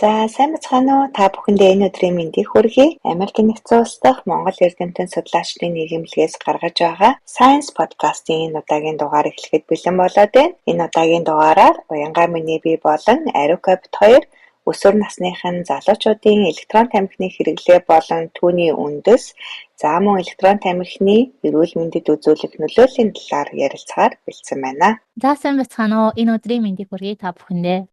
Сайн бацгаана уу? Та бүхэндээ энэ өдрийн мэндийг хүргэе. Америкийн нэгдсэн улс дахь Монгол эрдэмтэн судлаачдын нийгэмлэгээс гаргаж байгаа Science podcast-ийн энэ удаагийн дугаар эхлэхэд бэлэн болоод байна. Энэ удаагийн дугаараар Уянгаа миний бие болон Арука бит 2 өсвөр насныхын залуучуудын электрон тамхины хэрэглээ болон түүний үндэс, за мөн электрон тамхины эрүүл мэндэд үзүүлэх нөлөөлийн талаар ярилцахаар бэлдсэн байна. За сайн бацгаана уу? Энэ өдрийн мэндийг хүргэе та бүхэндээ.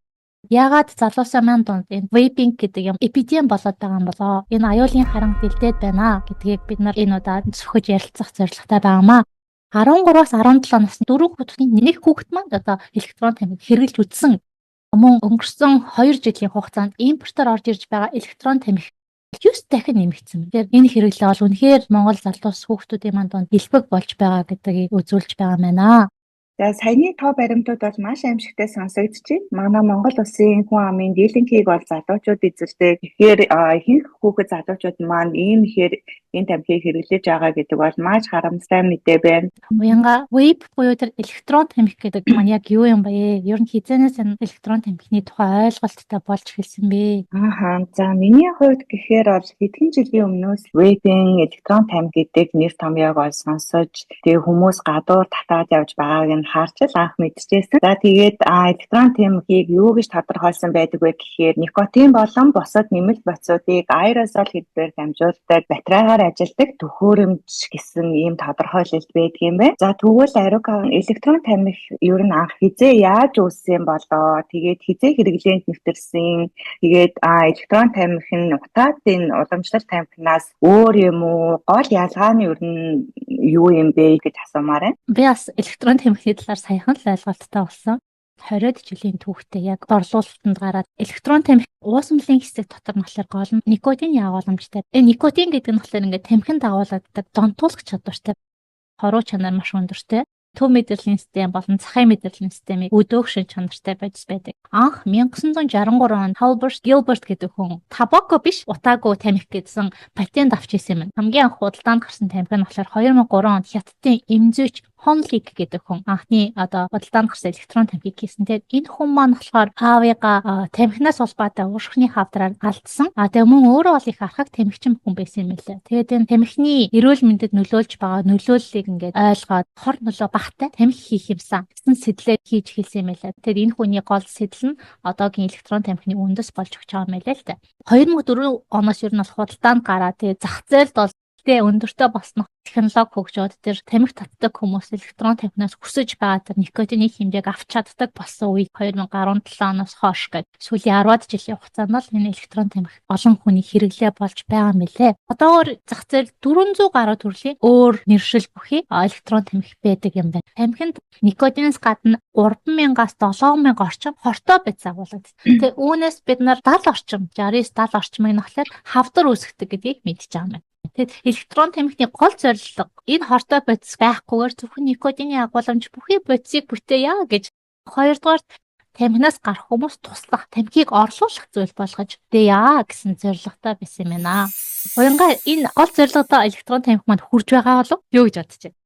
Яагаад залуусаа маань дунд энэ вейпинг гэдэг юм эпидем болоод байгаа юм болоо? Энэ аюулын харант дэлдээд байна гэдгийг бид нар энэ удаад зөвхөж ярилцах зорилготой байгаамаа. 13-аас 17 насны 4 хүүхдийн нэг хүүхэд маань одоо электрон тамхи хэрэглэж үзсэн. Мөн өнгөрсөн 2 жилийн хугацаанд импортоор орж ирж байгаа электрон тамхи 9 дахин нэмэгдсэн. Тэгэхээр энэ хэрэглээ бол үнэхээр Монгол залуус хүүхдүүдийн маань дунд дэлбэг болж байгаа гэдгийг үзүүлж байгаа юм байна. За саяны тоо баримтууд бол маш аимшигтай сонсогдчих. Манай Монгол улсын хүн амын дийлэнхийг бол залуучууд эзэлдэг. Тэгэхээр ихэнх хүүхэд залуучууд маань ийм ихээр энэ тамхиг хэрэглэж байгаа гэдэг бол маш харамсалтай мэдээ байна. Уянга вейп буюу тэр электрон тамхи гэдэг маань яг юу юм бэ? Ер нь хизээнээс энэ электрон тамхины тухай ойлголттой болж эхэлсэн бэ? За миний хувьд гэхээр бол хэдхэн жилийн өмнөөс вейпинг, электрон тамхи гэдэг нэр томьёог бол сонсож, тэгээ хүмүүс гадуур татаад явж байгааг нь харж л анх мэдчихсэн. За тэгээд электрон тамхиг юу гэж тодорхойлсон байдаг вэ гэхээр никотин болон бусад нэмэлт бодисуудыг аэрозол хэлбэрээр дамжуулдаг батарейгаар ажилдаг төхөөрөмж гэсэн ийм тодорхойлолт байдаг юм байна. За тэгвэл Арука электрон тамхи ер нь анх хизээ яаж үүссэн болоо? Тэгээд хизээ хэрэглээнд нэвтэрсэн. Тэгээд электрон тамхи нь утаатын уламжлалт тамхинаас өөр юм уу? Гол ялгаа нь ер нь юу юм бэ гэж асуумаар байна. Би бас электрон тамхины талаар саяхан л ойлголттой болсон. 20 жилийн түүхтэй яг борлуулалтанд гараад электрон тамхи уусмлын хэсэг дотор болохоор гол нь никотины агуулмжтай. Никотин гэдэг нь болохоор ингээд тамхинд агуулдаг донтуулах чадвартай хоруу чанар маш өндөртэй. Төв мэдрэлийн систем болон цахим мэдрэлийн системийг өдөөгшин чанартай байдаг. Анх 1963 онд Halbert Gilbert гэдэг хүн табако биш утаагүй тамхи гэсэн патент авч ирсэн юм. Хамгийн анх худалдаанд гарсан тамхи нь болохоор 2003 онд Хятадын эмзүүч Honlik гэдэг хүн анхны худалдаанд гарсан электрон тамхиг хийсэн. Тэгээд энэ хүн маань болохоор аавыгаа тамхинаас улбаатай уушхны хавдраар алдсан. Тэгээ мөн өөрөө бол их архаг тамхичин хүн байсан юм лээ. Тэгээд энэ тамхины эрүүл мэндэд нөлөөлж байгаа нөлөөллийг ингээд ойлгоод хор нөлөө багтай тамхи хийх юмсан гэсэн сэтлээ хийж хэлсэн юм лээ. Тэгээд энэ хүний гол сэтэл нь одоогийн электрон тамхины үндэс болж өгч байгаа юм лээ л дээ. 2004 оноос ер нь бол худалдаанд гараад тэгээд зах зээлд бол өндөртэй болсон технологи хөгжөөд тэр тамхи татдаг хүмүүс электрон тамхинаас хүсэж байгаа тэр никотины хэмжээг авч чаддаг болсон үед 2017 оноос хойш гэж сүүлийн 10-аад жилийн хугацаанд л энэ электрон тамхи олон хүний хэрэглээ болж байгаа юм билээ. Одоогоор зах зээл 400 гаруй төрлийн өөр нэршил бүхий электрон тамхи байдаг юм байна. Тамхинд никотинээс гадна 3,000-аас 7,000 орчим хортой байц агуулдаг. Тэгээ үүнээс бид нар 70 орчим 69-70 орчмыг нөхлөөр хавдар үүсгдэг гэдгийг мэдчихэж байгаа юм. Тэгэд электрон тамхины гол зорилго энэ хортой бодис байхгүйгээр зөвхөн никотины агуулмж бүхий бодисыг бүтээе гэж. Хоёрдугаар тамхинаас гарах хүмүүс туслах, тамхиг орлуулах зүйл болгож бүтээе гэсэн зорилготой байсан юм байна. Уянга энэ гол зорилготой электрон тамхи манд хүрж байгаа болов юу гэж бодож байна?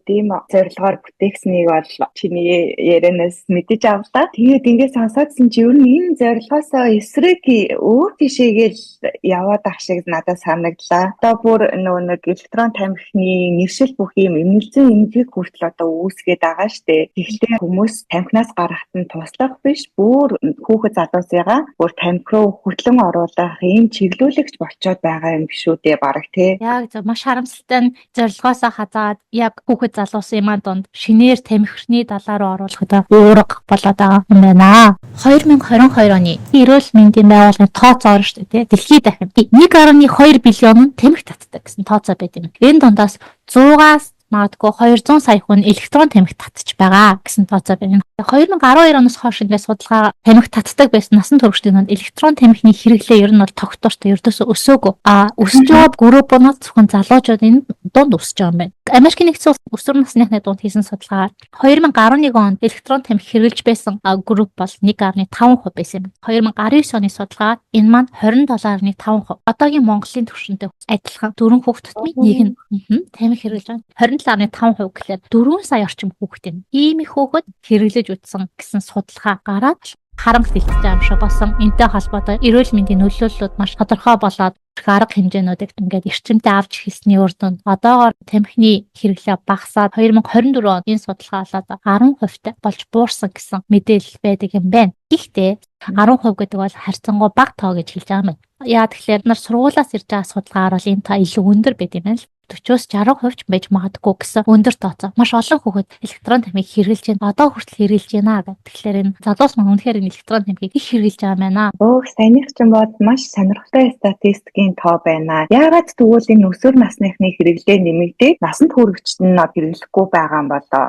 Тийм зорилгоор бүтээгснийг бол чиний ярианаас мэдэж авлаа. Тэгээд ингээд сонсоодсэн чи ер нь энэ зорилгоосоо эсрэг өөр тишээгээл яваад ах шиг надад санагдлаа. Одоо бүр нэг электрон тамхины нэршил бүх юм эмнэлзэн эмнэлэг хүртэл одоо үүсгээд байгаа штэ. Тэгэхдээ хүмүүс тамхинаас гарахт нь туслах биш, бүр хүүхэд залуусыгаа бүр тамхи руу хөтлөн оруулах ийм чиглүүлэгч болцоод байгаа юм биш үү дээ бараг тий. Яг маш харамсалтай зорилгоосоо хазаад яг хүүхэд залуусын маань донд шинээр тамхины далаа руу оруулахад уурга болоод байгаа юм байна. 2022 оны эрүүл мэндийн байгууллагын тооцоо шүү дээ. Дэлхийд дахин 1.2 биллион тамхи татдаг гэсэн тооцоо байт юм. Энэ дундаас 100-аас магадгүй 200 сая хүн электрон тамхи татчих байгаа гэсэн тооцоо байна. 2012 оноос хойш ингээд судалгаа тамхи татдаг байсан насан туршидын донд электрон тамхины хэрэглээ ер нь бол тогтвортой ердөөсөө өсөөгүй. Өсөж байгаа группнууд зөвхөн залуучуудын дунд өсөж байгаа юм байна. Америкийн нэгдсэн улс өсвөр насныхны дунд хийсэн судалгаагаар 2011 онд электрон тамхи хэрэглэж байсан групп бол 1.5% байсан юм. 2019 оны судалгаагаар энэ маань 27.5%. Одоогийн Монголын түвшинтэй адилхан 4 хүүхэд тутмын нэг нь тамхи хэрэглэж байгаа. 27.5% гэхлээр 4 сая орчим хүүхэд юм. Ийм их хүүхэд хэрэглэж үтсэн гэсэн судалгаа гараад харамт илтгэж байгаа юм шиг болсон. Энтэй холбоотой эрүүл мэндийн нөлөөллүүд маш тодорхой болоод арга хэмжээнүүдийг ингээд эрчимтэй авч эхэлсний үр дүнд одоогоор тамхины хэрэглээ багасаад 2024 онд энэ судалгаа болоод 10% болж буурсан гэсэн мэдээлэл байдаг юм байна. Гэхдээ 10% гэдэг бол харьцангуй бага тоо гэж хэлж байгаа юм байна. Яа тэгэхээр нар сургуулаас ирж байгаа судалгаагаар бол энэ тоо илүү өндөр байд юм байна л. 40-60% ч байж магадгүй гэсэн өндөр тооцоо. Маш олон хүүхэд электрон тамхиг хэрэглэж байна. Одоо хүртэл хэрэглэж байна гэдэг. Тэгэхээр энэ залуус маань үнэхээр энэ электрон тамхиг их хэрэглэж байгаа юм байна. Саяных ч юм бод маш сонирхолтой статистикийн тоо байна. Яагаад тэгвэл энэ өсвөр насныхны хэрэглээ нэмэгдээд насанд хүрэгчд нь хэрэглэхгүй байгаа юм болоо?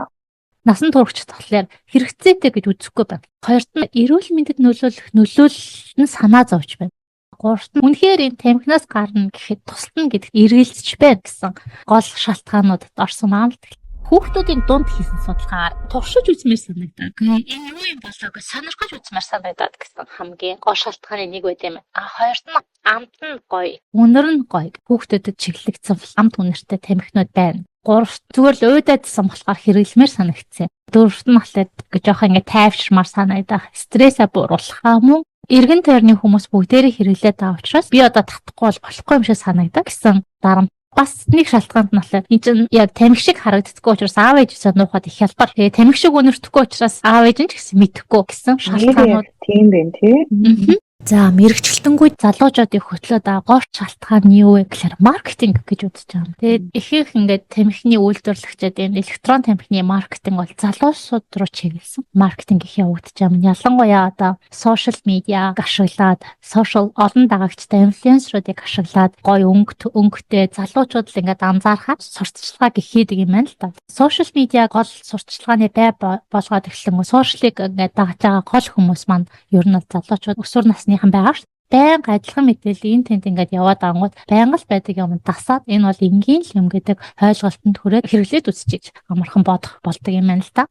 Насанд хүрэгчд болохоор хэрэгцээтэй гэж үзэхгүй байна. Хоёрт нь эрүүл мэндэд нөлөөлөл нь санаа зовж байна. Гуравт нь үнэхээр энэ тамхинаас гарна гэхэд тусална гэдэгт эргэлзэж байна гэсэн гол шалтгаануудад орсон юм л. Хүүхдүүдийн дунд хийсэн судалгаагаар туршиж үзмээр санагдаад энэ юу юм болоо гэж сонирхож үзмээр санагдаад гэсэн хамгийн гол шалтгааны нэг байт юм. Хоёрт нь амт нь гоё, үнэр нь гоё. Хүүхдүүдэд чиглэгдсэн амт үнэртэй тамхинууд байна. Гуравт зүгээр л уйдадсан болохоор хэрэглэмээр санагдсан. Дөрөвт нь болохоор жоох ингэ тайвширмаар санагдах, стрессээ бууруулах мөн эргэн тойрны хүмүүс бүгдээрээ хэрэглээд байгаа учраас би одоо татахгүй болохгүй юм шиг санагдаа гэсэн дарамт. Бас нэг шалтгаанд нь болохоор энэ чинь яг тамхи шиг харагддаггүй учраас аав ээжээсээ нуухад их хялбар. Тэгээ тамхи шиг өнөртөхгүй учраас аав ээж нь ч гэсэн мэдэхгүй гэсэн шалтгаанууд тийм байна тий. За мэрэгчлэлтэнгүүд залуучуудыг хөтлөөд байгаа гол шалтгаан нь юу вэ гэхээр маркетинг гэж үзэж байгаа юм. Тэгээд ихэнх ингээд тамхины үйлдвэрлэгчид энэ электрон тамхины маркетинг бол залуусууд руу чиглэсэн маркетинг их явагдаж байгаа юм. Ялангуяа одоо сошиал медиа ашиглаад, сошиал олон дагагчтай инфлюенсеруудыг ашиглаад гоё өнгөтэй залуучууд л ингээд анзаархаад сурталчилгаа хийдэг юм байна л да. Сошиал медиа гол сурталчилгааны бай болгоод эхлэн сошиалыг ингээд дагаж байгаа гол хүмүүс маань ер нь залуучууд өсвөр насныхан байгаа шүү. Байнга адилхан мэдээлэл энэ тэнд ингээд яваад ангууд байнга л байдаг юм дасаад энэ бол энгийн л юм гэдэг ойлголтод хүрээд хэрэглээд үзчихэж амархан бодох болдог юм байна л та.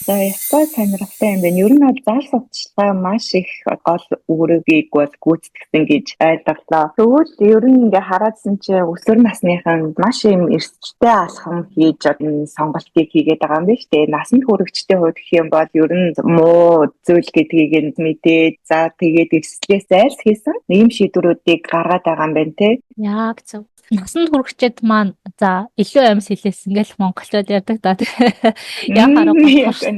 За ястай сонирхолтой юм байна. Ер нь бол зар сурталчилгаа маш их гол үүргийг бол гүйцэтгэсэн гэж ойлголоо. Тэгвэл ер нь ингээ хараадсан чи өсвөр насныхан маш юм эрсдэлтэй алхам хийж энэ сонголтыг хийгээд байгаа юм байна шүү дээ. Насанд хүрэгчтэй хувьд гэх юм бол ер нь муу зүйл гэдгийг нь мэдээд за тэгээд эрсдлээс зайлсхийсэн ийм шийдвэрүүдийг гаргаад байгаа юм байна те. Яг зөв. Насанд хүрэгчид маань за илүү амьс хэлээсэн гэл монголчууд ярьдаг да. Яхаар гоо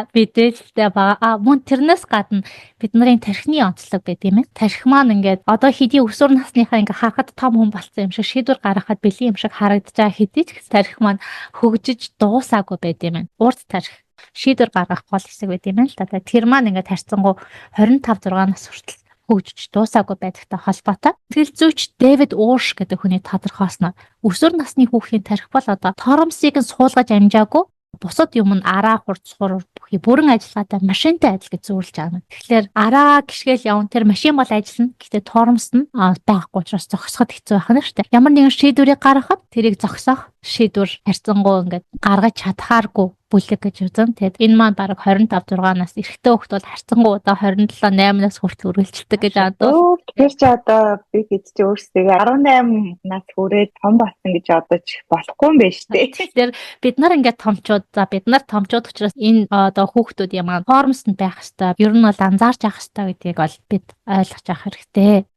мэдээлэлтэй байгаа. Мөн тэрнээс гадна бид нарын тархины онцлог байт юм ээ. Тархи маань ингээд одоо хэдий өсвөр насныхаа ингээд харахад том хүн болсон юм шиг шийдвэр гаргахад бэлэн юм шиг харагдаж байгаа хэдий ч тархи маань хөгжиж дуусаагүй байт юм ээ. Урд тархи шийдвэр гаргах гол хэсэг байт юм л да. Тэр маань ингээд харьцангуй 25-6 нас хүртэл хөгжиж дуусаагүй байдагтай холбоотой. Тэгэл зүйч Дэвид Уорш гэдэг хүний тодорхойлсноор өсвөр насны хүүхдийн тархи бол одоо торомсыг нь суулгаж амжаагүй бусад юм нь араа хурцхур бүхий бүрэн ажиллагаатай машинтай адил гэж зөвлөж байгаа юм. Тэгэхээр араа гიშгэл явна тэр машин бол ажиллана. Гэхдээ торомс нь байхгүй учраас зогсоход хэцүү байх нь шүү дээ. Ямар нэгэн шийдвэрийг гаргахад тэрийг зогсоох шийдвэр харьцангуй ингээд гаргаж чадхааргүй бүлэг гэж үзэн. Тэгэд энэ маань бараг 25-6 нас эрэгтэй хүүхд бол харьцангуй удаа 27-8 нас хүртэл үргэлжилдэг гэж боддог. Тэр чи одоо би хэд ч өөрсдөө 18 нас хүрээд том болсон гэж бодож болохгүй юм байна шүү дээ. Тэгэхээр бид нар ингээд томчууд бид нар томчууд учраас энэ одоо хүүхдүүдийн маань формст нь байх хэрэгтэй. Ер нь бол анзаарч явах хэрэгтэй гэдгийг бол бид ойлгож авах хэрэгтэй.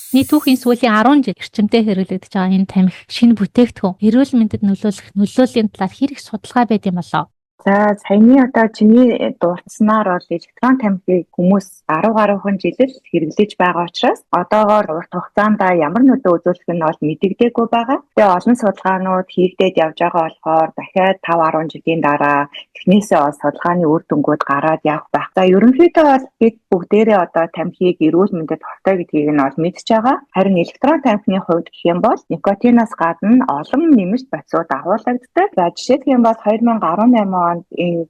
Нийт түүхийн сүүлийн 10 жил эрчимтэй хэрэглэгдэж байгаа энэ тамхи шинэ бүтээгдэхүүн эрүүл мэндэд нөлөөллийн талаар хэрэг судалгаа байд юм болоо. За саяны одоо чиний дурдсанаар бол электрон тамхиг хүмүүс 10 гаруйхан жилэл хэрэглэж байгаа учраас одоогоор урт хугацаанд ямар нөлөө үзүүлэх нь бол мэдэгдээгүй байгаа. Тэгээ олон судалгаанууд хийгдээд явж байгаа болохоор дахиад 5-10 жилийн дараа технээсээ бол судалгааны үр дүнгууд гараад явах байх. За ерөнхийдөө бол бид бүгдээрээ одоо тамхиг эрүүл мэндэд хортой гэдгийг нь бол мэдж байгаа. Харин электрон тамхины хувьд гэх юм бол никотинаас гадна олон нэмэлт бодисууд агуулдаг. За жишээлх юм бол 2018 in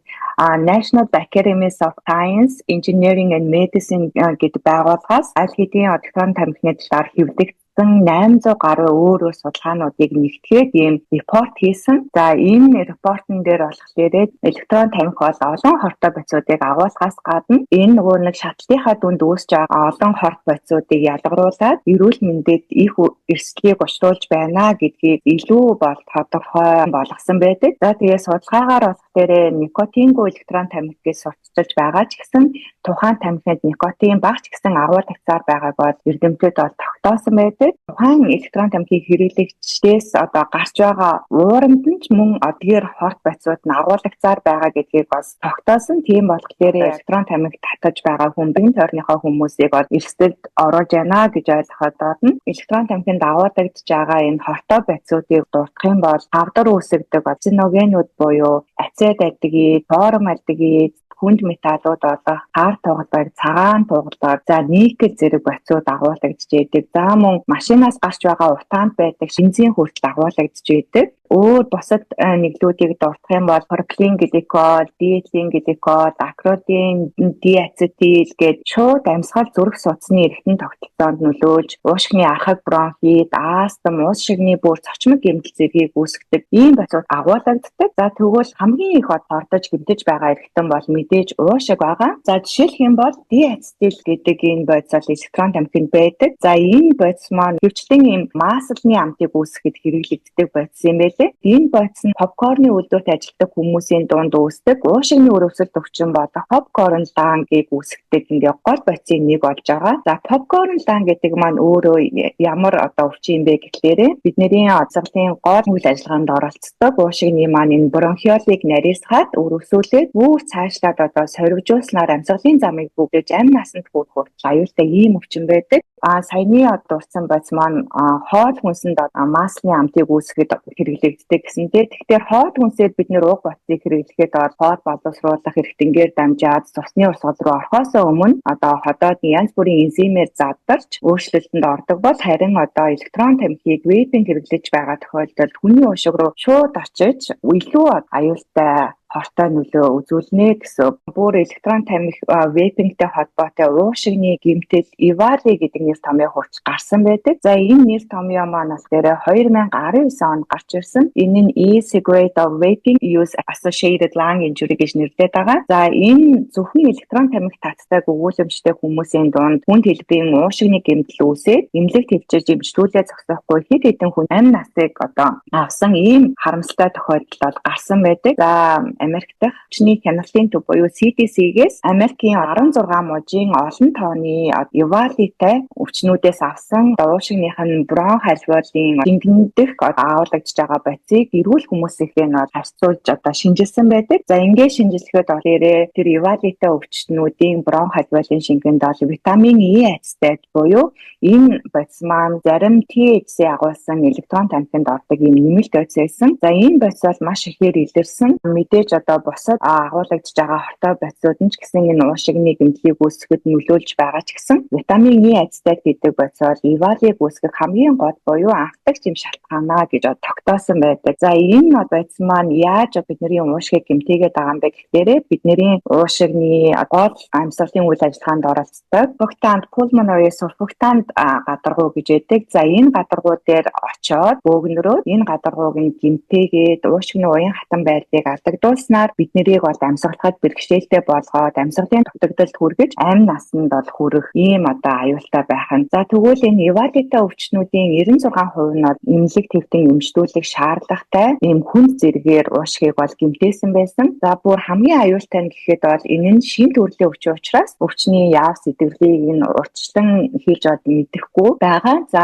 National Academies of Science, Engineering and Medicine гэдэг байгууллагаас аль хэдийн электрон тамхины талаар хэвлэгдсэн гарсан 800 гаруй өөр судалгаануудыг нэгтгээд ийм репорт хийсэн. За энэ репортн дээр болохоор электрон тамхи бол олон хортой бодисуудыг агуулгаас гадна энэ нөгөө нэг шатлалтынхаа дүнд үүсэж байгаа олон хорт бодисуудыг ялгаруулад эрүүл мэндэд их эрсдлийг учруулж байна гэдгийг илүү бол тодорхой болгосон байдаг. За тэгээ судалгаагаар болохоор никотингүй электрон тамхиг сурталчилж байгаа ч гэсэн тухайн тамхинд никотин багч гэсэн агуулгацаар байгааг бол эрдэмтэд бол тогтоосон байдаг. Тухайн электрон тамхиг хэрэглэгчдээс одоо гарч байгаа уурамд нь ч мөн одгээр хорт бодисууд нь агуулгацаар байгаа гэдгийг бас тогтоосон. Тийм болохоор электрон тамхиг татаж байгаа хүн бие тойрныхоо хүмүүсийг бол эрсдэлд оруулж байна гэж ойлгоход байна. Электрон тамхинд агуулгагдж байгаа энэ хортой бодисуудыг дурдах юм бол хавдар үүсгдэг карциногенууд буюу ацет альдгид, форм альдгид, хүнд металлууд болох хар тугалбаг, цагаан тугалбаг, за никель зэрэг бодисууд агуулгадж байдаг. За мөн машинаас гарч байгаа утаанд байдаг бензин хүртэл агуулгадж байдаг. Өөр бусад нэглүүдийг дурдах юм бол пропилен гликол, диэтилен гликол, акрилин диацетил гээд шууд амьсгал зүрх судасны эргэтэн тогтолцоонд нөлөөлж уушгины архаг бронхит, астм, уус шигний бүр цочмог гэмтэл зэргийг үүсгэдэг ийм бодисууд агуулгаддаг. За тэгвэл хамгийн их ордож гэмтэж байгаа эргэтэн бол мэдээж уушиг байгаа. За жишээлх юм бол диацетил гэдэг энэ бодис бол электрон тамхинд байдаг. За энэ бодис маань хөвчлэн ийм маслны амтыг үүсгэхэд хэрэглэгддэг бодис юм байна. Энэ бодис нь попкорны үйлдвэрт ажилладаг хүмүүсийн дунд үүсдэг уушигны өрөвсөлт өвчин болон попкорн лангийг үүсгдэг ингээ гол бодисын нэг болж байгаа. За попкорн лан гэдэг маань өөрөө ямар одоо өвчин юм бэ гэхлээрэ бидний азгалын гол үйл ажиллагаанд оролцдог уушигны маань энэ бронхиолыг нарийсгаад өрөвсүүлээд бүр цаашлаад одоо сорвижуулснаар амьсгалын замыг бүгдэж амь насанд хүрэх хүртэл аюултай ийм өвчин байдаг. Саяны дурдсан бодис маань хоол хүнсэнд маслын амтыг үүсгэхэд хэрэглэгддэг гэсэнтэй. Тэгэхээр хоол хүнсээр бид нэр уг бодисыг хэрэглэхэд хоол боловсруулах эрхтэнгээр дамжаад цусны урсгал руу орохоос өмнө одоо ходоод янз бүрийн энзимээр задарч өөрчлөлтөнд ордог бол харин одоо электрон тамхиг вейпинг хэрэглэж байгаа тохиолдолд хүний уушиг руу шууд очиж илүү аюултай хортой нөлөө үзүүлнэ гэсэн. Бүр электрон тамхи вейпингтэй холбоотой уушигны гэмтэл Ivali гэдэг нэр томьёо хурц гарсан байдаг. За энэ нэр томьёо маань болохоор 2019 онд гарч ирсэн. Энэ нь E-cigarette of vaping use associated lung injury гэж нэрлэдэг байгаа. За энэ зөвхөн электрон тамхи татдаг өгүүлэмжтэй хүмүүсийн дунд хүнд хэлбэрийн уушигны гэмтэл үүсээд эмнэлэгт хэвчиж эмчлүүлээ зогсоохгүй хэд хэдэн хүн амь насыг одоо авсан ийм харамсалтай тохиолдол бол гарсан байдаг. За Америк дахь хүчний хяналтын төв буюу CDC-гээс Америкийн 16 мужийн олон тооны Ivali-тай өвчнүүдээс авсан уушигных нь бронх альвеолын гингэнтэх агуулгадж байгаа бодисыг эрүүл хүмүүсийнхээ харьцуулж одоо шинжилсэн байдаг. За ингээд шинжилгээд олоорэ тэр Ivali-тай өвчтнүүдийн бронх альвеолын шингэнд бол витамин E ацетат буюу энэ бодис маань зарим THC агуулсан электрон тамхинд ордог юм нэмэлт бодис байсан. За энэ бодис бол маш ихээр илэрсэн. Мэдээж одоо бусад агуулгадж байгаа хортой бодисууд нь ч гэсэн энэ уушигны гэмтлийг үүсгэхэд нөлөөлж байгаа ч гэсэн витамин E ацетат гэдэг бодис бол Ivali-г үүсгэх хамгийн гол буюу анхдагч юм шалтгаанаа гэж тогтоосон байдаг. За энэ бодис маань яаж бидний уушгийг гэмтээгээд байгаа юм бэ гэхээр бидний уушигны гол амьсгалын үйл ажиллагаанд оролцдог surfactant, pulmonary surfactant гадаргуу гэж яддаг. За энэ гадаргуу дээр очоод бөөгнөрөө энэ гадаргууг нь гэмтээгээд уушигны уян хатан байдлыг алдагдуулснаар бид нарыг бол амьсгалахад бэрхшээлтэй болгоод амьсгалын дутагдалд хүргэж амь насанд бол хүрэх ийм одоо аюултай байх нь. За тэгвэл энэ Ivali-тай өвчнүүдийн 96% нь эмнэлэг твтэн эмчдүүлэх шаардлагатай ийм хүнд зэрэгээр уушгийг бол гэмтээсэн байсан. За бүр хамгийн аюултай нь гэхэд бол энэ нь шин төрлийн өвчин учраас өвчний яав сэтгэлийг нь урьдчилан хийж од мэдэхгүй байгаа. За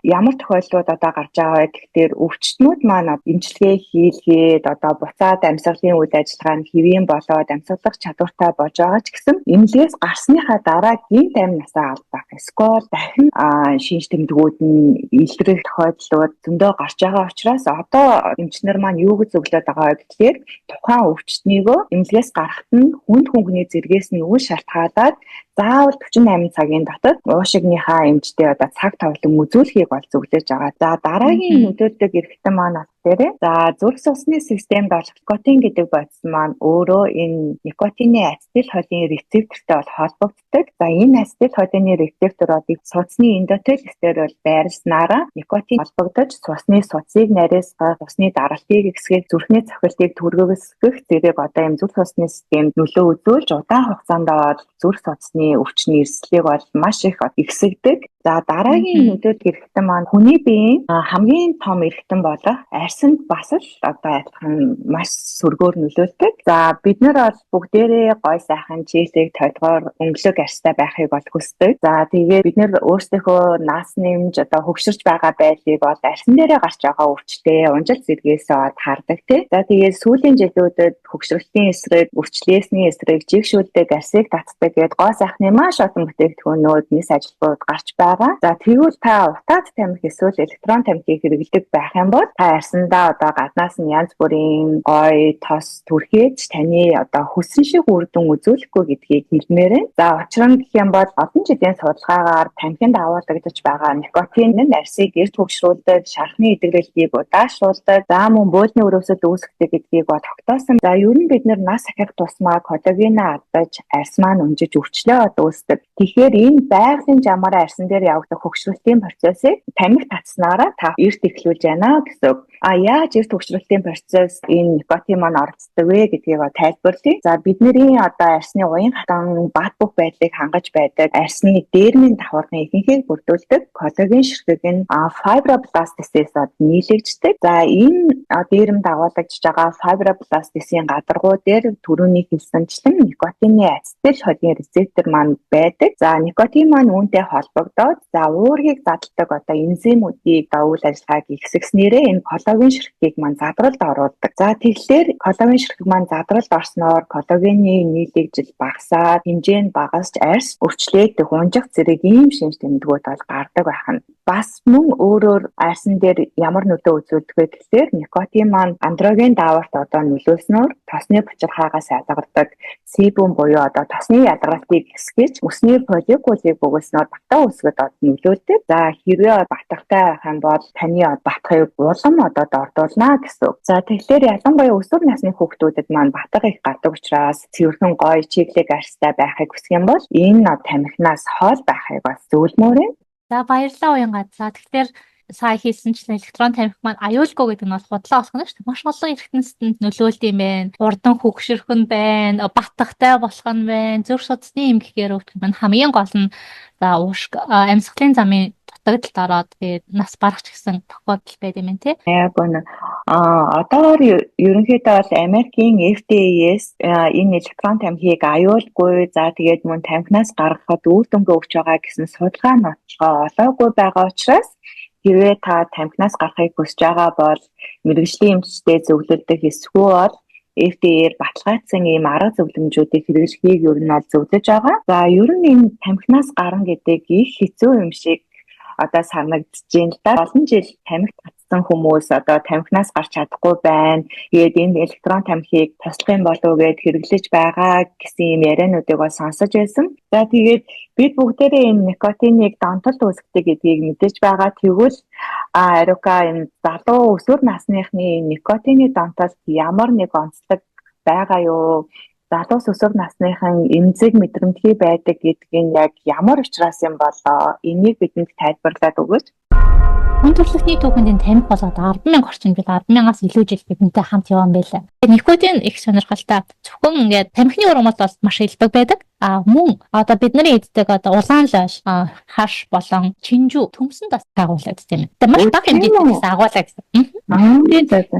ямар тохиолдлууд одоо гарч байгаа вэ гэхээр өвчтнүүд маань эмчилгээ хийлгээд одоо буцаад амьсгалын үйл ажиллагаа нь хэвийн болоод амьсгалах чадвартай болж байгаа ч гэсэн эмнэлгээс гарсныхаа дараа гинт амь насаа алдах эсвэл дахин шинж тэмдгүүд нь илрэх тохиолдлууд зөндөө гарч байгаа учраас одоо эмчнэр маань юу гэж зөвлөд байгаа вэ гэхээр тухайн өвчтнийгөө эмнэлгээс гарахад нь хүнд хөнгөний зэргээс нь үл шалтгаалаад заавал 48 цагийн дотор уушигныхаа эмчтэй одоо цаг товлон үзүүлэхийг бол зөвлөж байгаа. За дараагийн нөлөөлдөг эрхтэн маань дээрээ. За зүрх судасны системд болох никотин гэдэг бодис маань өөрөө энэ никотины ацетил холын рецептортой бол холбогддог. За энэ ацетил холын рецепторуудыг судасны эндотелистээр бол байрласнараа никотин холбогдож цусны судсыг нарийсгах, цусны даралтыг ихсгэх, зүрхний цохилтыг түргэсгэх зэрэг одоо ийм зүрх судасны системд нөлөө үзүүлж удаан хугацаанд бол зүрх судасны өвчний эрсдлийг бол маш их ихсэгдэг. За дараагийн нөлөөлөл эрхтэн маань хүний биеийн хамгийн том эрхтэн болох арьсанд бас л одоо адилхан маш сүргээр нөлөөлдөг. За бид нар бол бүгдээрээ гой сайхан чийлэг толгоор өнгөлөг арьстай байхыг бол хүсдэг. За тэгээд бид нар өөрсдийнхөө нас нэмж одоо хөгшөрч байгаа байдлыг бол арьсан дээрээ гарч байгаа өвчтэй унжил зэргээс хардаг тий. За тэгээд сүүлийн жилүүдэд хөгшрөлтийн эсрэг, өвчлөөсний эсрэг, жигшүүлдэг арьсыг татдаг гээд гой сайхны маш олон бүтээгдэхүүнүүд нис ажилбарууд гарч байгаа. За тэгвэл та утаад тамхи эсвэл электрон тамхиг хэрэглэдэг байх юм бол та арьсандаа одоо гаднаас нь янз бүрийн гой тос түрхээж таны одоо хүссэн шиг үр дүн үзүүлэхгүй гэдгийг хэлмээр байна. За учир нь гэх юм бол олон жилийн судалгаагаар тамхинд агуулгадж байгаа никотин нь арьсыг эрт хөгшрүүлдэг, шархны эдгэрэлтийг удаашруулдаг, за мөн бөөлний өрөөсөд үүсгдэг гэдгийг тогтоосон. За ер нь бид нар нас ахих тусмаа коллагена алдаж арьс маань өнжиж өвчлөө үүсдэг. Тэгэхээр энэ байгалийн жамаараа арьсан дээр явагдах хөгшрөлтийн процессыг тамхи татснараа та эрт эхлүүлж байна гэсэн. Яаж эрт хөгшрөлтийн процесс энэ никотин маань оролцдог вэ гэдгийг тайлбарлая. За бидний одоо арьсны уян хатан бат бөх байдлыг хангаж байдаг арьсны дээрмийн давхаргын ихэнхийг бүрдүүлдэг коллаген ширхэг нь фибробластисээс нийлэгддэг. За энэ дээрм дагуулж байгаа фибробластисийн гадаргуу дээр түрүүний хэлсэнчлэн никотины ацетил холын рецептор маань байдаг. За никотин маань үүнтэй холбогдоод за уургийг задалдаг одоо энзимүүдийг үйл ажиллагааг ихсгэснээрээ энэ коллаген ширхгийг маань задралд оруулдаг. За тэгэхээр коллаген ширхэг маань задралд орсноор коллагены нийлэгжил багасаад хэмжээ нь багасч арьс өвчлөөдөх унжих зэрэг ийм шинж тэмдгүүд бол гардаг байна. Бас мөн өөрөөр арьсан дээр ямар нөлөө үзүүлдэг вэ гэхээр никотин маань андроген дааварт одоо нөлөөснөөр тосны бочирхаагаас ялгардаг себум буюу одоо тосны ялгарлтыг ихсгэж өсний фолликулыг бөгөөснөөр батаа үсгэд нөлөөлдөг. За хэрвээ батгатай байх юм бол таны батгахыг улам одоо дордуулна гэсэн. За тэгэхээр ялангуяа өсвөр насны хүүхдүүдэд маань батга их гардаг учраас цэвэрхэн гой чиглэг арьстай байхыг хүсэх юм бол энэ тамхинаас хол байхыг бас зөвлөмөр юм. За баярлалаа уянгаа. За тэгэхээр сая хийсэнчлэн электрон тамхи маань аюулгүй гэдэг нь бол худлаа болох нь шүү дээ. Маш олон эргэтнэстэнд нөлөөлд юм байна. Урдан хөгшөрөх нь байна, батгахтай болох нь байна, зүрх судасны эмгэхээр өвдөх нь хамгийн гол нь за уушг амьсгалын замын дутагдалд ороод тэгээд нас барах гэсэн тохиолдол байд юм тий. Яг үнэ. Одоогоор ерөнхийдөө бол Америкийн FDA-с энэ электрон тамхиг аюулгүй за тэгээд мөн тамхинаас гаргахад үр дүнгээ өгч байгаа гэсэн судалгаа нотолгоо олоогүй байгаа учраас хэрвээ та тамхинаас гарахыг хүсэж байгаа бол мэргэжлийн эмчтэй зөвлөлдөх эсвэл FDA-ээр баталгаажсан ийм арга зөвлөмжүүдийг хэрэглэхийг ер нь зөвлөж байгаа. За ер нь энэ тамхинаас гарна гэдэг их хэцүү юм шиг одоо санагдаж байна л да. Олон жил тамхи татсан хүмүүс одоо тамхинаас гарч чадахгүй байна. Тэгээд энэ электрон тамхиг туслах юм болов уу гэд хэрэглэж байгаа гэсэн юм яриануудыг бол сонсож байсан. За тэгээд бид бүгдээрээ энэ никотиныг донтолд үүсгдэг гэдгийг мэдэж байгаа. Тэгвэл Арука энэ залуу өсвөр насныхны никотины донтолд ямар нэг онцлог байгаа юу? Залуус өсвөр насныхан эмзэг мэдрэмтгий байдаг гэдгийг яг ямар учраас юм болоо? Энийг бидэнд тайлбарлаад өгөөч. Хүн төрөлхтний түүхэнд тамхи болоод 10,000 орчим жил 10,000-аас илүү жил бидэнтэй хамт явсан байлаа. Никотин их сонирхолтой. Зөвхөн ингээд тамхины ургамал бол маш илбэг байдаг. Мөн одоо бидний эддэг одоо улаан лоош, хаш болон чинжүү төмсөнд бас агуулдаг тийм ээ. Маш бага хэмжээтэй агуулдаг гэсэн.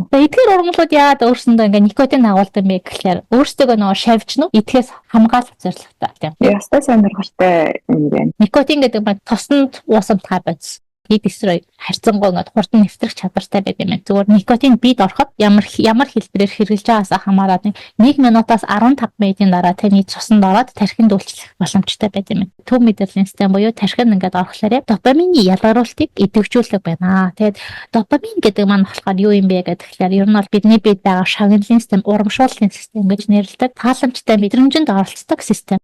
Эдгээр ургамлууд яагаад өөрсөндөө ингээд никотин агуулдаг бэ гэхээр өөрсдөө нөгөө шавьж нь эдгээс хамгаалах зорилготой тийм. Ястай сонирхолтой юм байна. Никотин гэдэг нь тосонд уусамтгай бодис. Бид эсрэг харьцангуй ингээд хурдан нэвтрэх чадвартай байдаг юм. Зүгээр никотин бид ороход ямар хэлбэрээр хэрэгжилж байгаасаа хамаарат 1 минутаас 15 минутын дараа таны цуснд ороод тархинд үйлчлэх боломжтой байдаг юм. Төв мэдрэлийн систем буюу тархинд ингээд орохлоор допамины ялгаруулалтыг идэвхжүүлдэг байна. Тэгээд допамин гэдэг маань болохоор юу юм бэ гэхээр ер нь бол бидний биед байгаа шагналын систем, урамшууллын систем гэж нэрлэдэг. Тааламжтай мэдрэмжинд оролцдог систем.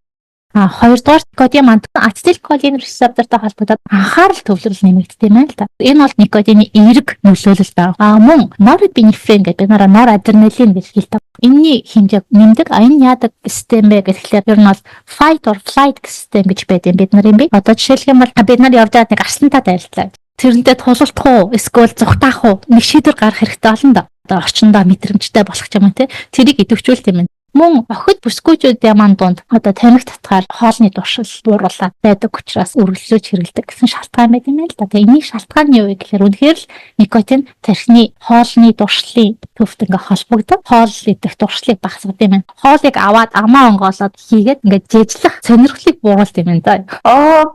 Хоёрдугаар никотин манд ацетилхолин рецептортой холбогдоод анхаарал төвлөрөл нэмэгддэг юм байна л да. Энэ бол никотины эерэг нөлөөлөл байна. Мөн норепинефрин гэдэг бид нараа норадреналин гэж хэлдэг. Энэний хэмжээг нэмдэг. Энэ яадаг систем бэ гэхлээр ер нь бол fight or flight систем гэж байдаг бид нарын бие. Одоо жишээлх юм бол бид нар явж байгаа нэг арслантай дайрлаа. Тэрнтэй тулалдах уу, эсвэл зүгтаах уу нэг шийдвэр гаргах хэрэгтэй болно да. Одоо орчиндөө мэдрэмжтэй болох юм те. Тэрийг идэвхжүүлт юм. Мөн охид бүсгүйчүүдийн маань дунд одоо тамхи татгаар хоолны туршил бууруулаад байдаг учраас үргэлжлүүлж хэрэглэдэг гэсэн шалтгаан байт юм л да. Тэгээ энэний шалтгаан нь юу вэ гэхээр үнэхээр л никотин тархины хоолны туршлын төвд ингээ холбогдоод хоол идэх туршлыг багасгадаг юм байна. Хоолыг аваад амаа онгоолоод хийгээд ингээ жижлэх сонирхлыг бууруулдаг юм да.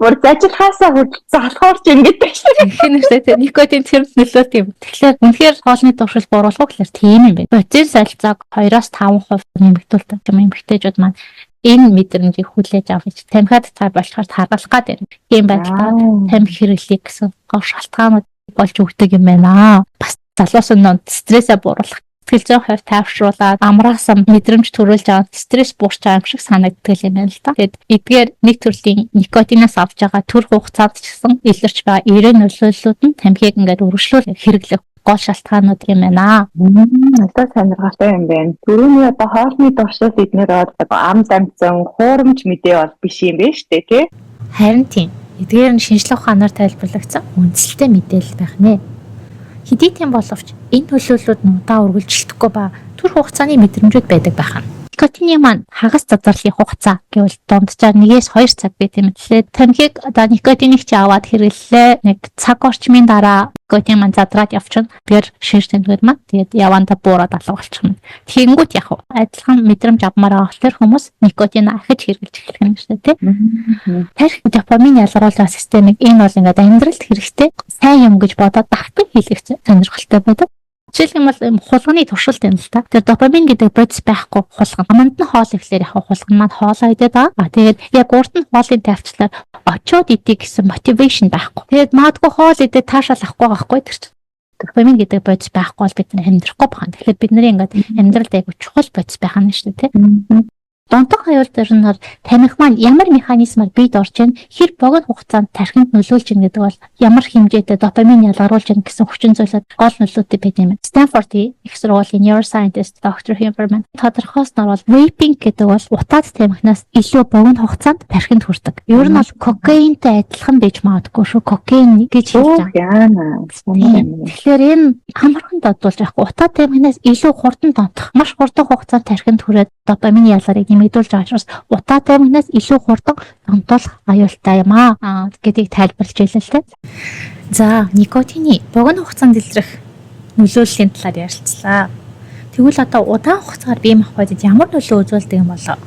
Бүр зажихаасаа залхуур ч ингэж байна. Тэгэхээр никотин тэр нөлөөт юм. Тэгэхээр үнэхээр хоолны туршил бууруулах гэхээр тийм юм байна. Бодис солилцоог 2-5% нэмэгдүүлдэг юм эмэгтэйчүүд маань энэ мэдрэмжийг хүлээж авч тамхиад цаа болохоор таргалах гэдэг юм байдлаар тамхи хэрэглэх гэсэн гол шалтгаанууд болж өгдөг юм байна. Бас залуусын донд стрессээ бууруулах, сэтгэл зүйн хувьд тайвшруулаад амраасан мэдрэмж төрүүлж аваад стресс буурч байгаа юм шиг санагддаг юм байна л да. Тэгэд эдгээр нэг төрлийн никотинаас авч байгаа төр хугацаанд ч гэсэн илэрч байгаа эерэг нөлөөллүүд нь тамхиг ингээд үргэлжлүүлж хэрэглэх гол шалтгаанууд юм байна. Одоо сонирхолтой юм байна. Түрүүний одоо хоолны туршил эднэр ам дамжсан хуурамч мэдээ бол биш юм байна шүү дээ, тий? Харин тийм. Эдгээр нь шинжлэх ухаанаар тайлбарлагдсан үндсэлтэй мэдээлэл байх нэ. Хэдий тийм боловч энэ нөлөөллүүд нь удаа үргэлжилдэхгүй ба түр хугацааны мэдрэмжүүд байдаг байх нь. Никотины маань хагас зазарлын хугацаа гэвэл дунджаар 1-2 цаг байт юм. Тэгэхээр тамхиг одоо никотинийг чи аваад хэрэглэлээ нэг цаг орчмын дараа никотин маань задраад явчихна. Бэр ширх тэмдгүүд маань тэгээд яванда буураад алга болчихно. Тэгэнгүүт яг адилхан мэдрэмж авмаар байгаа болохоор хүмүүс никотин ахиж хэрэглэж эхлэх юм шүү дээ, тий. Тархи допамин ялгаруулах системийг энэ бол ингээд амьдралд хэрэгтэй сайн юм гэж бодоод давтан хийлгэх сонирхолтой байдаг. Жишээлх юм бол хулганы туршилт юм л та. Тэр допамин гэдэг бодис байхгүй хулган. Аманд нь хоол ихлээр яг хулган маань хоолоо идээд байгаа. Тэгээд яг урд нь хоолын тавьчлаар очиод идэх гэсэн мотивашн байхгүй. Тэгээд маадгүй хоол идээд таашаал авахгүй байхгүй тэр чинь. Допамин гэдэг бодис байхгүй бол бид амьдрахгүй байна. Тэгэхээр бидний ингээд амьдралд айгу чухал бодис байх нь шүү дээ, тий. Донтог хавьяал дээр нь бол тамхи маань ямар механизмаар бид орж ийн хэр богино хугацаанд тархинд нөлөөлж ийн гэдэг бол ямар хэмжээтэй допамин ялгаруулж ийн гэсэн хүчин зүйлүүд гол нөлөөтэй байд юм. Stanford-ийн их сургуулийн neuroscientist Dr. Huberman тодорхойлсноор бол vaping гэдэг бол утаад тамхинаас илүү богино хугацаанд тархинд хүрдэг. Ер нь бол кокаинтай адилхан байж магадгүй шүү. Кокаин гэж хэлж байгаа. Тэгэхээр энэ хамархан додуулж яахгүй утаад тамхинаас илүү хурдан донтох, маш хурдан хугацаанд тархинд хүрээд допамин ялгарыг нэмэгдүүлж байгаа учраас утаа тамхинаас илүү хурдан донтолох аюултай юм гэдгийг тайлбарлаж хэлээ л дээ. За, никотины богино хугацаанд илрэх нөлөөллийн талаар ярилцлаа. Тэгвэл одоо удаан хугацаагаар бие махбодод ямар нөлөө үзүүлдэг юм болоо?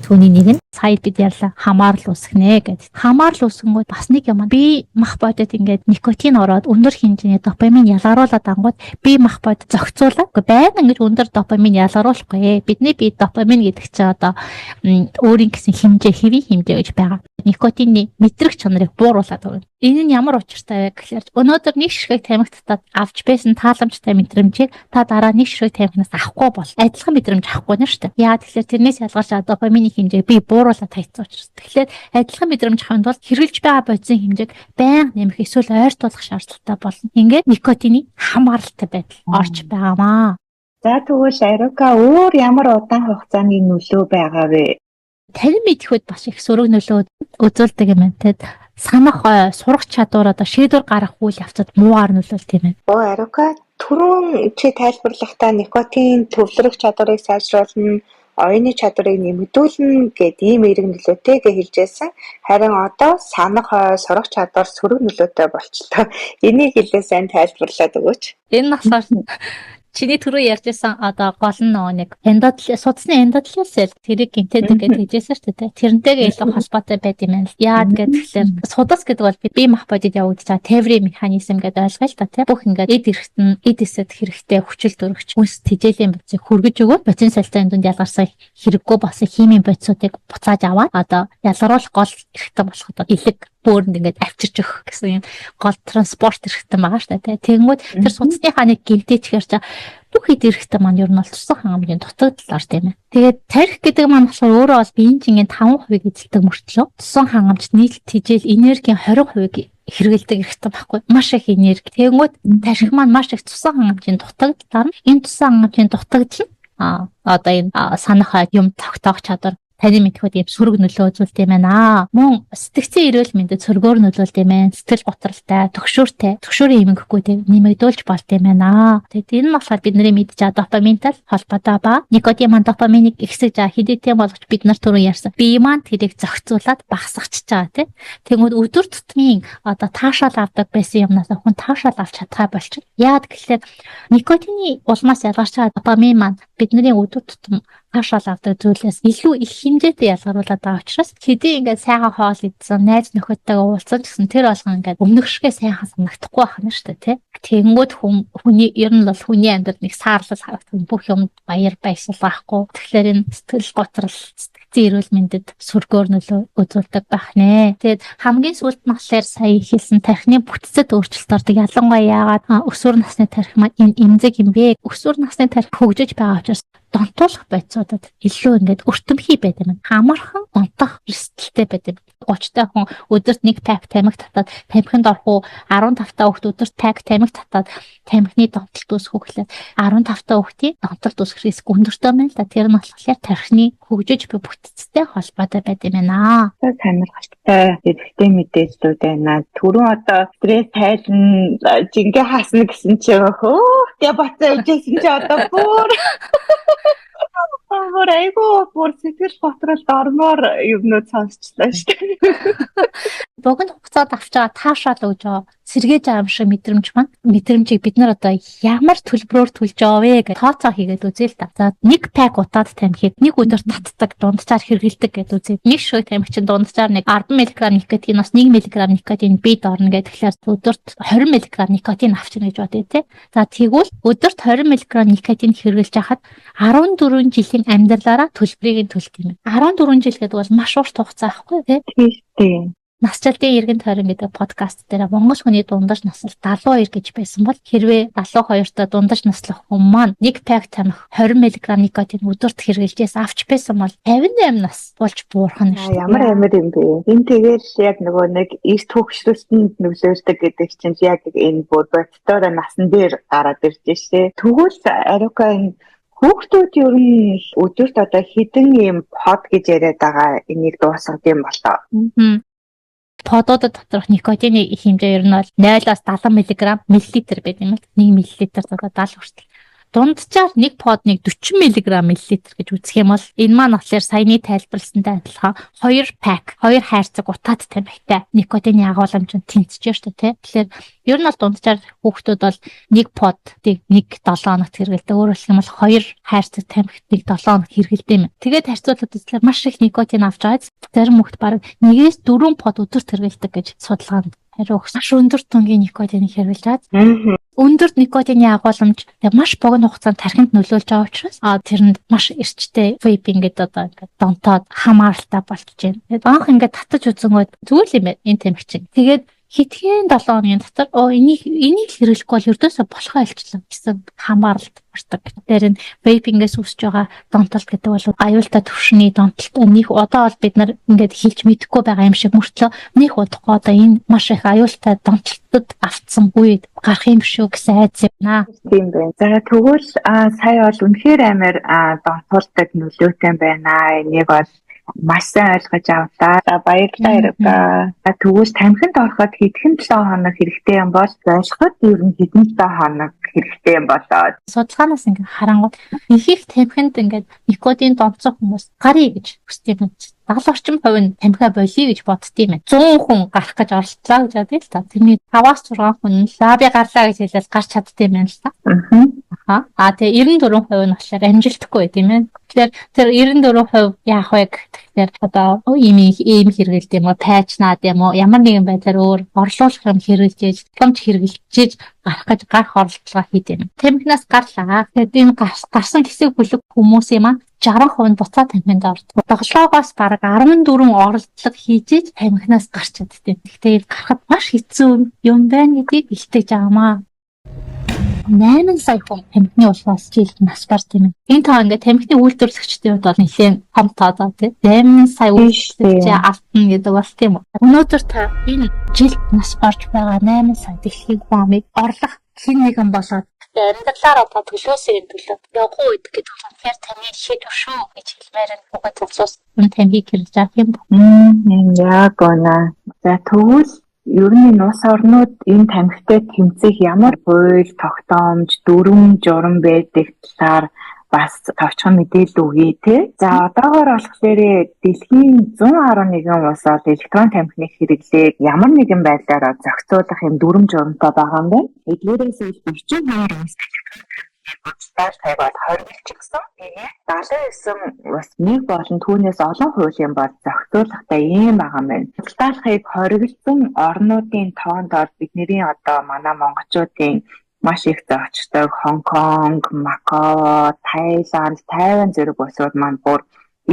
Түүний нэг нь сая бид ярьлаа хамаарал үүсгэнэ гэдэг. Хамаарал үүсгэнгүүт бас нэг юм. Бие махбодод ингээд никотин ороод өндөр хэмжээний допамин ялгаруулад ангууд бие махбод зохицуулаад байнга ингэж өндөр допамин ялгаруулахгүй. Бидний бие допамин гэдэг чинь одоо өөрийн гэсэн хэмжээ, хэвийн хэмжээ гэж байгаа. Никотины мэдрэх чанарыг бууруулад өгнө. Энэ нь ямар учиртай вэ гэхээр өнөөдөр нэг ширхэг тамхи татаад авч байсан тааламжтай мэдрэмжийг та дараа нэг ширхэг тамхинаас авахгүй бол адилхан мэдрэмж авахгүй нэ шүү дээ. Яа тэгэхээр тэрнээс ялгарч допамины хэмжээг би бууруулаад хайцсан учраас. Тэгэхээр адилхан мэдрэмж авахын тулд хэрэгжилж байгаа бодисын хэмжээг байнга нэмэх эсвэл ойртуулах шаардлагатай болно. Ингээд никотины хамааралтай байдал орж байгаамаа. За тэгвэл Арука өөр ямар удаан хугацааны нөлөө байгаа вэ? Тарин мэдэхүйд бас их сөрөг нөлөө үзүүлдэг юм байна. Тэгэд санах, сурах чадвар одоо шийдвэр гаргах үйл явцад муугаар нөлөөлт юм байна. Арука түрүүн чи тайлбарлахдаа никотин төвлөрөх чадварыг сайжруулна, оюуны чадварыг нэмэгдүүлнэ гэдэг ийм эерэг нөлөөтэй гэж хэлжсэн. Харин одоо санах, сурах чадвар сөрөг нөлөөтэй болчихлоо. Энийг хэлээ сайн тайлбарлаад өгөөч. Энэ болохоор чиний түрүү ярьжсэн одоо гол нь нэг судасны эндотлиал сел тэрийг гинтэдэг гэж хэлжсэн шүү дээ. Тэрнтэйгээ илүү холбоотой байд юм байна. Яагаад гэвэл судас гэдэг бол бие махбодод явагдаж байгаа тээврийн механизм гэдэг ойлгоо л та тийм. Бүх ингээд эд эрэхтэн эд эсэд хэрэгтэй хүчил төрөгч хүнс тэжээлийн бодисыг хүргэж өгөө. Бодисын солилцооны дунд ялгарсан хэрэггүй болсон химийн бодисуудыг буцааж аваад одоо ялгаруулах гол эрхтэн болоход илэг бөөрөнд ингээд авчирч өгөх гэсэн юм гол транспорт эрхтэн байгаа шүү дээ. Тэнгүүд тэр судасны ханыг гинтээчихэр Түүхэд эрэхтэй маань ер нь бол цусан хангамжийн дутагдлаар тийм ээ. Тэгээд тарих гэдэг маань болохоор өөрөө бол биеийн жингийн 5% эзэлдэг мөртлөө цусан хангамжт нийлт хижээл энергийн 20% хэрэгэлдэг хэрэгтэй байхгүй. Маш их энерги. Тэгэнгүүт тарих маань маш их цусан хангамжийн дутагдлаар энэ цусан хангамжийн дутагдал одоо энэ санах юм тогтоох чадвар таны мэдхүүд юм сөрөг нөлөө үзүүлдэг юм байна. Мөн сэтгцийн эрүүл мэндэд сөргөөр нөлөөлдөг юм байна. Сэтгэл готролтой, төгшөөрийн эмгэггүй нэмэгдүүлж болд юм байна. Тэгээд энэ нь болохоор бидний мэдж байгаа допаминтай холбоотой ба никотин маань допаминыг ихсэж хэдийтэй боловч бид нар түрүү ярьсан. Бие маань тэрийг зохицуулаад багасгахчихж байгаа тийм. Тэгмүүд өдөр тутмын одоо таашаал авдаг байсан юмнаас хүн таашаал авч чадхаа болчих. Яагаад гэвэл никотины улмаас ялгарч байгаа допамин маань бидний өдөр тутам таашаал авдаг зүйлээс илүү их хэмжээтэй ялгаруулдаг байгаа учраас хэдий ингээд сайхан хоол идсэн, найз нөхөдтэйгээ уулзсан гэсэн тэр болгон ингээд өмнөх шигээ сайхан санагдахгүй байх нь шүү дээ, тий. Тэгэнгүүт хүний ер нь бол хүний амьдрал нэг саарлал харагдсан бүх юм баяр баясгал байхгүй. Тэгэхээр энэ сэтгэл готрол, сэтгцийн эрүүл мэндэд сөргөөр нөлөө үзүүлдэг байх нэ. Тэгээд хамгийн сүүлд нь болохоор сая хэлсэн тархины бүтцэд өөрчлөлт ордог. Ялангуяа яагаад өсвөр насны тархи маань энэ эмзэг юм бэ? Өсвөр насны тархи хөгжиж байгаа учраас донтуулах байцуудад илүү ингээд өртөмхий байдаг юм. Хамархан донтох эрсдэлтэй байдаг. 30-тай хүн өдөрт 1 пак тамхи татаад тамхинд орох уу 15-та хүүхд өдөрт пак тамхи татаад тамхины донтолт үүсгэх гэхлээр 15-та хүүхдийн донтолт үүсгэх риск өндөртэй байна л да. Тэр нь болохоор тархины хөгжиж буй бүтцтэй холбоотой байдаг юм байна. Сонирхолтой хэрэгтэй мэдээллүүд байна. Түрүүн одоо стресс тайлан жингээ хаасна гэсэн чи хөө тэ бацаа үжсэн чи одоо бүр бүр сэтгэл готролд ормоор юмнууд сонсчлаа шүү дээ. Богино хугацаанд авч байгаа таашаал өгж байгаа сэргээж байгаа юм шиг мэдрэмж маань мэдрэмжийг бид нар одоо ямар төлбөрөөр төлж байгаа вэ гэж тооцоо хийгээд үзье л да. За 1 пак удаад тамхиг 1 өдөр татдаг дунджаар хэрэглэдэг гэдэг үзье. Нэг ширхэг тамхи чинь дунджаар нэг 10 мг никотиноос 1 мг никотин бие орно гэхлээр өдөрт 20 мг никотин авчна гэж бодъё те. За тэгвэл өдөрт 20 мг никотин хэрэглэж хахад 14 жилийн амьдралаараа төлбөрийг нь төлдөг юм. 14 жил гэдэг бол маш урт хугацаа байхгүй тий. Насжилтын эргэн тойрон гэдэг подкаст дээр Монгол хүний дундаж наслал 72 гэж байсан бол хэрвээ 72-та дундаж наслах хүн маань 1 пак тамхи 20 мг никотин өдөрт хэрэглэжээс авч байсан бол 58 нас болж буурах нь шүү. Ямар амар юм бэ? Энэ тэгэл яг нөгөө нэг эрт хөгжлөлтөнд нөлөөлдөг гэдэг чинь яг энэ бүр бодтоор насан дээр гараад ирж шээ. Тэгвэл Арука энэ хүүхдүүд ер нь өдөрт одоо хэдэн юм под гэж яриад байгаа энийг дуусгад юм болоо. Подуудад доторх никотины хэмжээ ер нь бол 0-аас 70 мг миллилитр байдаг юм л 1 миллилитр одоо 70 хүртэл. Дунджаар нэг подныг 40 мг миллилитр гэж үзэх юм бол энэ маань болохоор саяны тайлбарласантай адилхан 2 пак 2 хайрцаг утаад тамхитай никотины агуулмж нь тэнцэж шүү дээ. Тэгэхээр ер нь бол дунджаар хүүхдүүд бол нэг подыг 1-7 хоногт хэрэглэдэг. Өөрөөр хэлбэл 2 хайрцаг тамхиг 7 хоног хэрэглэдэг юм. Тэгээд харьцуулахад үзлээ маш их никотин авч байгаа. Зарим хүүхд бараг 1-4 под өдөрт хэрэглэдэг гэж судалгаанд хариу өгсөн. Маш өндөр тунгийн никотиныг хэрэглэж байгаа. Өндөр никотины агуулмж маш богино хугацаанд тархинд нөлөөлж байгаа учраас тэрэнд маш эрчтэй вейпинг гэдэг одоо ингээд донтоод хамааралтай болчихж байна. Тэгээд анх ингээд татаж үзэнгүүт зүгээр л юм байна энэ тамхи чинь. Тэгээд хитгэн 7 хоногийн дотор энийг хэрэглэхгүй бол ердөөсөө болохоо илчлээ гэсэн хамааралд ордог. Тэр нь вейпингээс үүсэж байгаа донтолт гэдэг бол аюултай төвшний донтолт. Нэг одоо бол бид нар ингээд хэлж мэдэхгүй байгаа юм шиг мөртлөө нэг удахгүй одоо энэ маш их аюултай донтолтод автсан үед гарах юм шүү гэсэн айц байна. Тийм байна. За тэгвэл сая бол үнэхээр амар донтолдог нөлөөтэй байна. Энийг бол маш сайн ойлгож авлаа. За баярлалаа Арука. Тэгвэл тамхинд ороход хэдхэн 7 хоног хэрэгтэй юм бол ойлгоход ер нь хэдэн 7 хоног хэрэгтэй юм болоо. Судалгаанаас ингээд харангуй их тамхинд ингээд никотин донцох хүмүүс гарыг гэж хүсдэг юм. 70 орчим хувь нь тамхиа болиё гэж боддtiin юм. 100 хүн гарах гэж оролдлоо гэж бодъё л та. Тэрний 5-6 хүн лаби гарлаа гэж хэлээд гарч чаддсан юм байна л та. Тэгээ 94% нь болохоор амжилтгүй байт юм байна. Тэгэхээр тэр 94% яах вэ гэхээр одоо ийм хэрэгэлт юм уу, патчнаад юм уу, ямар нэгэн байдлаар өөр орлуулах юм хэрэгжиж, томч хэрэгжиж гарах оролдлого хийдэг юм. Тамхинаас гарлаа. Тэгээд энэ гарсан хэсэг бүлэг хүмүүсийн маань 60% буцаад тамхинд ордог. Тоглоогоос бараг 14 оролдлого хийж тамхинаас гарч чаддیں۔ Гэхдээ гарахад маш хэцүү юм байна гэдгийг илтгэж байгаамаа. 8 сая хүн тамхины улмаас жилд нас барж тийм. Энэ тоо ингээд тамхины үйлдвэрлэгчдийн хувьд бол нэлээд том тоо заа тийм. 8 сая үйлдвэрлэгч алтна гэдэг бас тийм үү. Өнөөдөр та энэ жилд нас барж байгаа 8 сая дэлхийн хүн амыг орлох хэн нэгэн болоод амьдралаар одоо төлөөсөө төлөө явах үед гэдэг нь үнэхээр таны шийдвэр шүү гэж хэлмээр нь угааж цуцус тамхиг хэрэгж авах юм бол. Яг гоо. За тэгвэл ер нь улс орнууд энэ тамхитай тэмцэх ямар хууль, тогтоомж, дүрм, журам байдаг талаар бас товчхон мэдээлэл өгье те. За одоогоор болохоор дэлхийн 111 улс орд электрон тамхины хэрэглээг ямар нэгэн байдлаар зохицуулах юм дүрм журамтай байгаа юм байна. Эдгээрээс л 42 улс Стаж хайгаад хоригдчихсан. Тэгээ 79 бас нэг болон түүнээс олон хуулийн бол зохицуулахтай юм байгаа юм байна. Стажхыг хоригдсан орнуудын тоонд бидний одоо манай монголчуудын маш их зочдог Хонконг, Макао, Таиланд, Тайван зэрэг улсууд маань бүр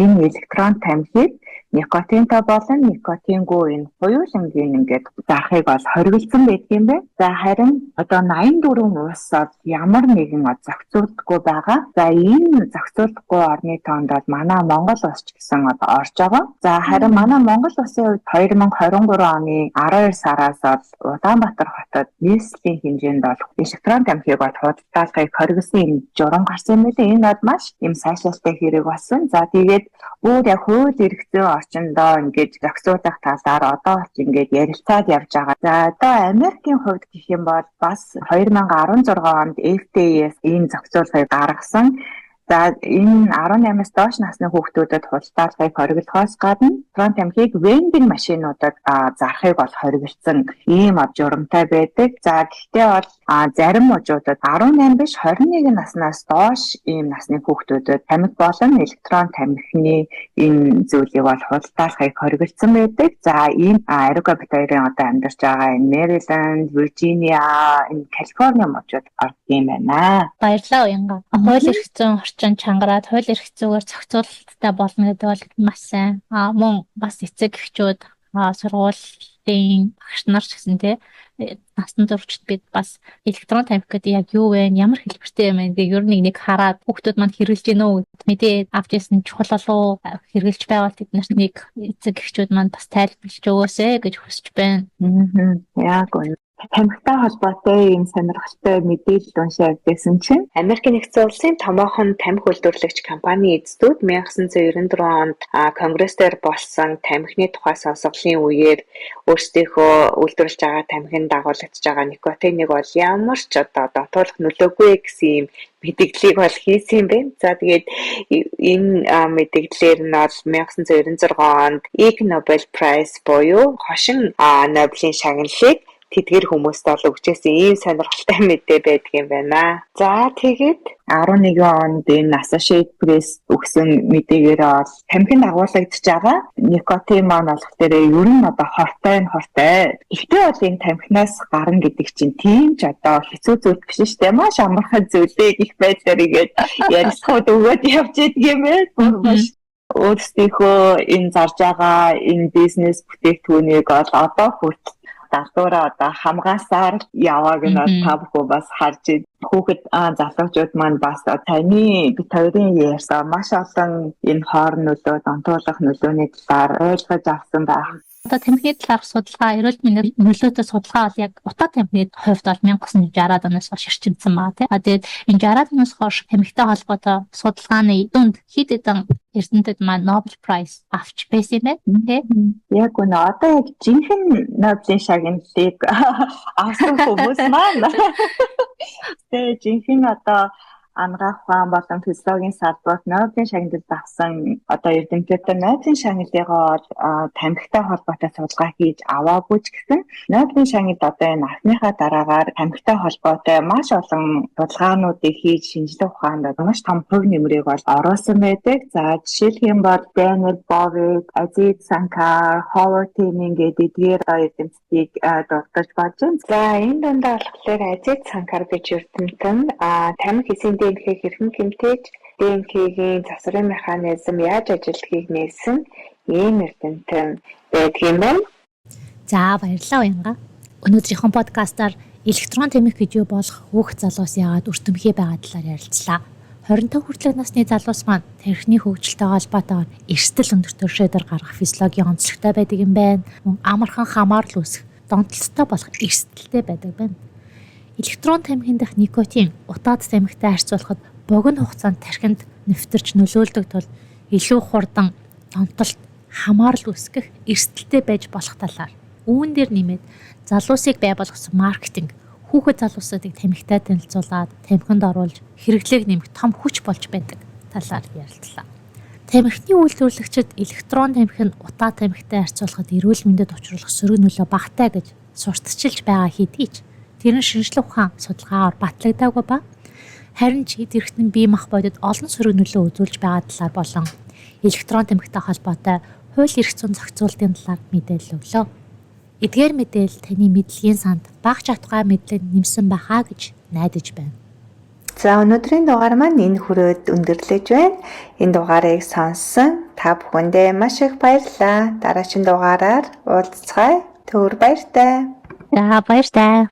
энэ электрон тамхиг никотинтай болон никотингүй энэ хоёулангийн ингээд зарахыг бол хоригдсан байдаг юм байна. За харин одоо 84 улс ямар нэгэн зохицуулдаггүй байгаа. За энэ зохицуулдаггүй орны тоонд бол манай Монгол улс ч гэсэн одоо орж байгаа. За харин манай Монгол улсын хувьд 2023 оны 12 сараас бол Улаанбаатар хотод нийслэлийн хэмжээнд бол электрон тамхиг бол худалдаалахыг хоригдсан юм журам гарсан юм байна. Энэ бол маш юм сайшаалтай хэрэг болсон. За тэгээд өөр яг хууль эрхцээ орчиндоо ингээд зохицуулах талаар одоо ч ингээд ярилцаад явж байгаа. За одоо Америкийн хувьд гэх юм бол бас 2016 онд FDA-с энэ зохицуулгыг гаргасан. За энэ 18-аас доош насны хүүхдүүдэд худалдаалахыг хоригдохоос гадна электрон тамхиг вендинг машинуудад зарахыг бол хоригдсан ийм журамтай байдаг. За гэхдээ бол зарим мужуудад 18 биш 21 наснаас доош ийм насны хүүхдүүдэд тамхи болон электрон тамхины энэ зүйлийг бол худалдаалахыг хоригдсан байдаг. За ийм Ариуга бит хоёрын одоо амьдарч байгаа энэ Мэриленд, Виржиниа, энэ Калифорни мужууд ордог юм байна. Баярлалаа уянга. Хууль эрх зүйн орчин чангараад хууль эрх зүйгээр зохицуулалттай болно гэдэг бол маш сайн. Мөн бас эцэг эхчүүд сургуулийн багш нар ч гэсэн тий насан туршид бид бас электрон тамхи гэдэг яг юу вэ? Ямар хэлбэртэй юм бэ? Ер нь нэг хараад хүүхдүүд маань хэрэгжилж гинөө мэдээ авч ирсэн чухал болов хэрэгжилж байвал тэд нарт нэг эцэг эхчүүд маань бас тайлбарлаж өгөөсэй гэж хүсэж байна. Яг үнэ. Тамхитай холбоотой ийм сонирхолтой мэдээлэл уншаад байсан чинь Америкийн нэгдсэн улсын томоохон тамхи үйлдвэрлэгч компани эзэдүүд 1994 онд конгрессээр болсон тамхины тухай сонсголын үеэр өөрсдийнхөө үйлдвэрлэж байгаа тамхинд дагуулж байгаа никотиныг бол ямар ч одоо дотоолох нөлөөгүй гэсэн ийм мэдээллийг бол хийсэн юм байна. За тэгээд энэ мэдээллээр нь бол 1996 онд Ig Nobel Prize буюу хошин Нобелийн шагналыг тэдгэр хүмүүст бол өгчээсэн ийм сонирхолтой мэдээ байдаг юм байна. За тэгээд 11 онд энэ Associated Press өгсөн мэдээгээр бол тамхинд дагуулж байгаа никотин маань болохоор ер нь одоо хортой. Гэхдээ бол энэ тамхинаас гарна гэдэг чинь тийм ч одоо хэцүү зүйл биш шүү дээ. Маш амархан зүйлээ гэх байдлаар ингээд ярилцахад өгөөд явж идэг юм байна. Өөрсдийнхөө энэ зарж байгаа энэ бизнес бүтээгдэхүүнийг бол одоо хүртэл дартуураа одоо хамгаасаар явааг нь та бүхэн бас харж хүүхэд залуучууд маань бас таны бит хоёрын ярьсан маш олон энэ хоор нөлөө, донтуулах нөлөөний талаар ойлгож авсан байх. Одоо тамхины талаарх судалгаа, эрүүл мэндийн нөлөөтэй судалгаа бол яг утаа тамхины хувьд бол 1960-аад оноос хойш ширчимсэн байгаа тийм. Тэгээд энэ 60-аад оноос хойш тамхитай холбоотой судалгааны дунд хэд хэдэн эрдэмтэд маань Nobel Prize авч байсан юм байна тийм. Яг үнэ одоо яг жинхэнэ Нобелийн шагналыг авсан хүмүүс маань тэгээд жинхэнэ одоо ангаах ухаан болон физиологийн салбарт Нобелийн шагналыг авсан одоо эрдэмтдийн Нобелийн шагналыгаа тамхитай холбоотой судалгаа хийж аваагүй ч гэсэн Нобелийн шагнал одоо энэ анхныхаа дараагаар тамхитай холбоотой маш олон судалгаануудыг хийж шинжлэх ухаанд маш том хөв нэмрийг бол оруулсан байдаг. За жишээлх юм бол Daniel Bowick, Ajit Sankar, Howard Teeman гэдэг эдгээр эрдэмтдийг дурдж болж байна. За энэ дундаа болохоор Ajit Sankar гэж эрдэмтэн тамхи эсийн ДНХ-г хэрхэн хэмтээж ДНХ-гийн засварын механизм яаж ажиллахыг нээсэн ийм эрдэмтэн байдаг юм байна. За баярлалаа уянга. Өнөөдрийнхөө подкастаар электрон тэмэх гэж юу болох хүүхэд залуус яагаад өртөмхий байгаа талаар ярилцлаа. 25 хүртэлх насны залуус маань тархины хөгжилтэй холбоотойгоор эрсдэл өндөртөө шийдвэр гаргах физиологийн онцлогтой байдаг юм байна. Мөн амархан хамаарал үүсэх, донтолцтой болох эрсдэлтэй байдаг байна. Электрон тамхин дэх никотин утаад тамхитай харьцуулахад богино хугацаанд тархинд нэвтэрч нөлөөлдөг тул илүү хурдан донтолт, хамаарал үүсгэх эрсдэлтэй байж болох талаар үүн дээр нэмээд залуусыг бай болгосон маркетинг хүүхэд залуусуудыг тамхитай танилцуулаад тамхинд оруулж хэрэглээг нэмэх том хүч болж байдаг талаар ярилцлаа. Тамхины үйлдвэрлэгчид электрон тамхин утаа тамхитай харьцуулахад эрүүл мэндэд учруулах сөрөг нөлөө багатай гэж сурталчилж байгаа хэдий ч тэр нь шинжлэх ухаан судалгаагаар батлагдаагүй ба харин ч эргэтэн бие мах бодит олон сөрөг нөлөө үзүүлж байгаа талаар болон электрон тамхитай холбоотой хууль эрх зүйн зохицуулалтын талаар мэдээлэл өглөө. Эдгээр мэдээлэл таны мэдлэгийн санд бага чатгай мэдлэг нэмсэн байхаа гэж найдаж байна. За өнөөдрийн дугаар маань энэ хүрээд өндөрлөж байна. Энэ дугаарыг сонссон та бүхэндээ маш их баярлалаа. Дараагийн дугаараар уулзцгаая. Түр баяртай. За баяртай.